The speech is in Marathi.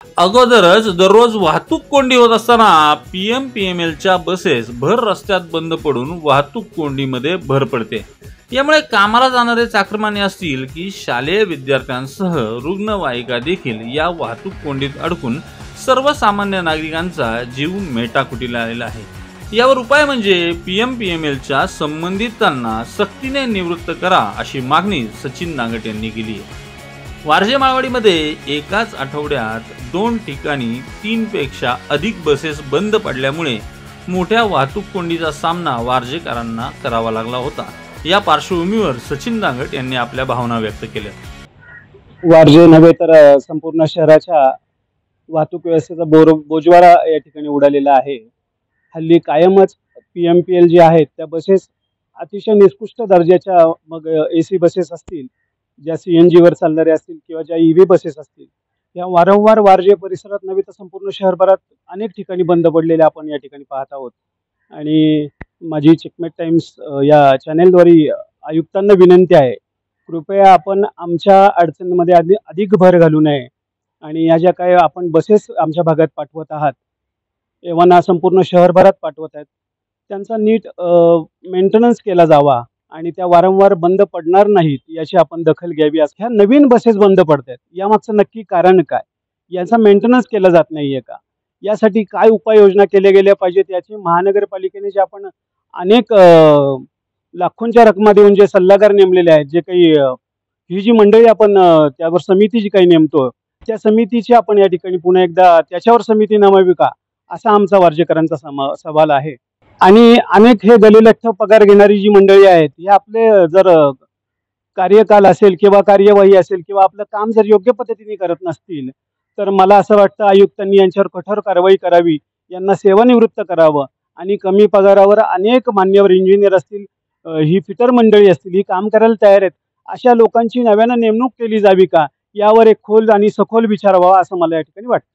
अगोदरच दररोज वाहतूक कोंडी होत असताना पीएमपीएमएलच्या बसेस भर रस्त्यात बंद पडून वाहतूक कोंडीमध्ये भर पडते। यामुळे कामाला जाणारे चाकरमानी असतील की शालेय विद्यार्थ्यांसह रुग्णवाहिका देखील या वाहतूक कोंडीत अडकून सर्वसामान्य नागरिकांचा जीव मेटाकुटीला आलेला आहे। यावर उपाय म्हणजे पीएमपीएमएलच्या संबंधितांना सक्तीने निवृत्त करा अशी मागणी सचिन नांगट यांनी केली आहे। वारजे माळवाडीमध्ये एकाच आठवड्यात 2 ठिकाणी 3 पेक्षा अधिक बसेस बंद पडल्यामुळे मोठ्या वाहतूक कोंडीचा सामना वारजेकरांना करावा लागला होता। या पार्श्वभूमीवर सचिन नांगट यांनी आपल्या भावना व्यक्त केल्या। वारजे नव्हे तर संपूर्ण शहराच्या वाहतूक व्यवस्थेचा बोजवारा या ठिकाणी उडालेला आहे। हल्ली कायमच पीएमपीएल जे आहेत त्या बसेस अतिशय निकृष्ट दर्जाच्या, मग एसी बसेस असतील, ज्या सीएनजी वर चालणारे असतील किंवा ज्या ईव्ही बसेस असतील, या वारंवार वारजे परिसरात नव्हे तर संपूर्ण शहरभरात अनेक ठिकाणी बंद पडलेल्या आपण या ठिकाणी पाहत आहोत। आणि माझी चेकमेट टाइम्स या चॅनेलद्वारे आयुक्तांना विनंती आहे, कृपया आपण आमच्या अडचणीमध्ये अधिक भर घालू नये आणि या ज्या काही आपण बसेस आमच्या भागात पाठवत आहात, एव्हाना संपूर्ण शहरभरात पाठवत आहेत, त्यांचा नीट मेंटेनन्स केला जावा आणि त्या वारंवार बंद पडणार नाहीत याची आपण दखल घ्यावी। ह्या नवीन बसेस बंद पडतात, यामागचं नक्की कारण काय? याचा मेंटेनन्स केला जात नाहीये का? यासाठी काय उपाययोजना केल्या गेल्या पाहिजेत याची महानगरपालिकेने जे आपण अनेक लाखोंच्या रकमा देऊन जे सल्लागार नेमलेले आहेत, जे काही ही जी मंडळी आपण त्यावर समिती जी काही नेमतो, त्या समितीची आपण या ठिकाणी पुन्हा एकदा त्याच्यावर समिती नमावी का, असा आमचा वारजेकरांचा सवाल आहे। आणि अनेक हे दलिलख्य पगार घेणारी जी मंडळी आहेत, हे आपले जर कार्यकाल असेल किंवा कार्यवाही असेल किंवा आपलं काम जर योग्य पद्धतीने करत नसतील, तर मला असं वाटतं आयुक्तांनी यांच्यावर कठोर कारवाई करावी, यांना सेवानिवृत्त करावं आणि कमी पगारावर अनेक मान्यवर इंजिनियर असतील, ही फिटर मंडळी असतील, ही काम करायला तयार आहेत, अशा लोकांची नव्यानं नेमणूक केली जावी का, यावर एक खोल आणि सखोल विचार व्हावा असं मला या ठिकाणी वाटतं।